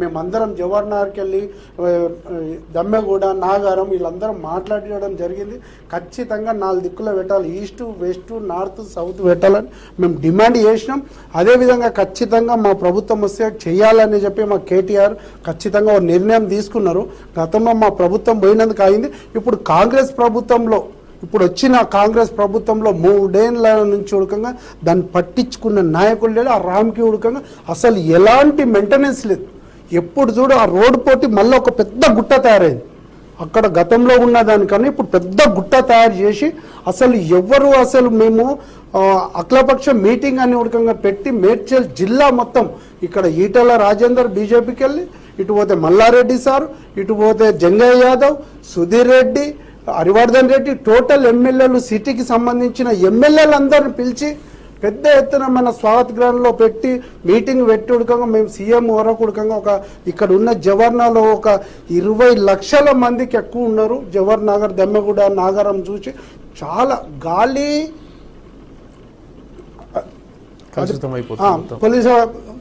మేమందరం జవహర్ నగర్కి వెళ్ళి దమ్మెగూడ నాగారం వీళ్ళందరం మాట్లాడడం జరిగింది. ఖచ్చితంగా 4 దిక్కులు పెట్టాలి, ఈస్ట్ వెస్ట్ నార్త్ సౌత్ పెట్టాలని మేము డిమాండ్ చేసినాం. అదేవిధంగా ఖచ్చితంగా మా ప్రభుత్వం వస్తే చేయాలని చెప్పి మా కేటీఆర్ ఖచ్చితంగా ఒక నిర్ణయం తీసుకున్నారు. గతంలో మా ప్రభుత్వం పోయినందుకు అయింది. ఇప్పుడు కాంగ్రెస్ ప్రభుత్వంలో ఇప్పుడు వచ్చిన కాంగ్రెస్ ప్రభుత్వంలో 3 ఏళ్ల నుంచి ఉడకంగా దాన్ని పట్టించుకున్న నాయకులు లేడు. ఆ రామ్కి ఉడకంగా అసలు ఎలాంటి మెయింటెనెన్స్ లేదు. ఎప్పుడు చూడు ఆ రోడ్డు పోటీ మళ్ళీ ఒక పెద్ద గుట్ట తయారైంది. అక్కడ గతంలో ఉన్న దానికన్నా ఇప్పుడు పెద్ద గుట్ట తయారు చేసి అసలు ఎవరు అసలు మేము అఖిలపక్ష మీటింగ్ అని ఉడకంగా పెట్టి మేడ్చల్ జిల్లా మొత్తం ఇక్కడ ఈటల రాజేందర్ బీజేపీకి వెళ్ళి, ఇటు పోతే మల్లారెడ్డి సార్, ఇటు పోతే జంగయ్య యాదవ్, సుధీర్ రెడ్డి, హరివర్ధన్ రెడ్డి, టోటల్ ఎమ్మెల్యేలు సిటీకి సంబంధించిన ఎమ్మెల్యేలు అందరిని పిలిచి పెద్ద ఎత్తున మన స్వాగత గ్రహంలో పెట్టి మీటింగ్ పెట్టి ఉడకంగా మేము సీఎం వరకు ఉడకంగా ఒక ఇక్కడ ఉన్న జవహర్నగర్లో ఒక 20 లక్షల మందికి ఎక్కువ ఉన్నారు. జవహర్ నగర్ దమ్మెగూడ నాగారం చూసి చాలా గాలి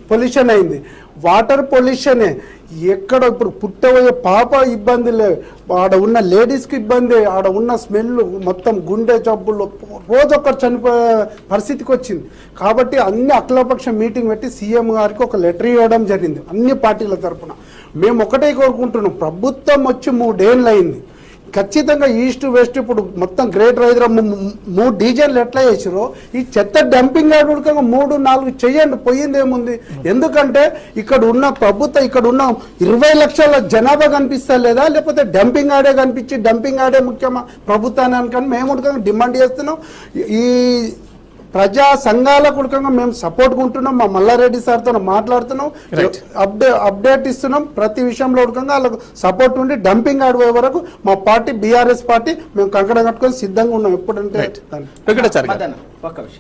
పొల్యూషన్ అయింది, వాటర్ పొల్యూషనే. ఎక్కడ ఇప్పుడు పుట్టబోయే పాప ఇబ్బంది లేదు, ఆడ ఉన్న లేడీస్కి ఇబ్బంది, ఆడ ఉన్న స్మెల్ మొత్తం గుండె జబ్బులు రోజు ఒక్కరు చనిపోయే పరిస్థితికి వచ్చింది. కాబట్టి అన్ని అఖిలపక్ష మీటింగ్ పెట్టి సీఎం గారికి ఒక లెటర్ ఇవ్వడం జరిగింది అన్ని పార్టీల తరఫున. మేము ఒకటే కోరుకుంటున్నాం, ప్రభుత్వం వచ్చి 3 ఏళ్ళు అయింది. ఖచ్చితంగా ఈస్ట్ వెస్ట్ ఇప్పుడు మొత్తం గ్రేటర్ హైదరాబాద్ 3 డివిజన్లు ఎట్లా చేసిరో ఈ చెత్త డంపింగ్ యార్డ్ ఉడకంగా 3-4 చెయ్యండి, పోయింది ఏముంది. ఎందుకంటే ఇక్కడ ఉన్న ప్రభుత్వం ఇక్కడ ఉన్న 20 లక్షల జనాభా కనిపిస్తా లేదా, లేకపోతే డంపింగ్ యార్డే కనిపించి డంపింగ్ యార్డే ముఖ్యమా ప్రభుత్వాన్ని కానీ మేము ఉడకంగా డిమాండ్ చేస్తున్నాం. ఈ ప్రజా సంఘాల కుడకంగా మేము సపోర్ట్ ఉంటున్నాం. మా మల్లారెడ్డి సార్తో మాట్లాడుతున్నాం, అప్డేట్ ఇస్తున్నాం. ప్రతి విషయంలో ఉడకంగా వాళ్ళకు సపోర్ట్ ఉండి డంపింగ్ ఆడిపోయే వరకు మా పార్టీ బీఆర్ఎస్ పార్టీ మేము కంకణ కట్టుకొని సిద్ధంగా ఉన్నాం. ఎప్పుడంటే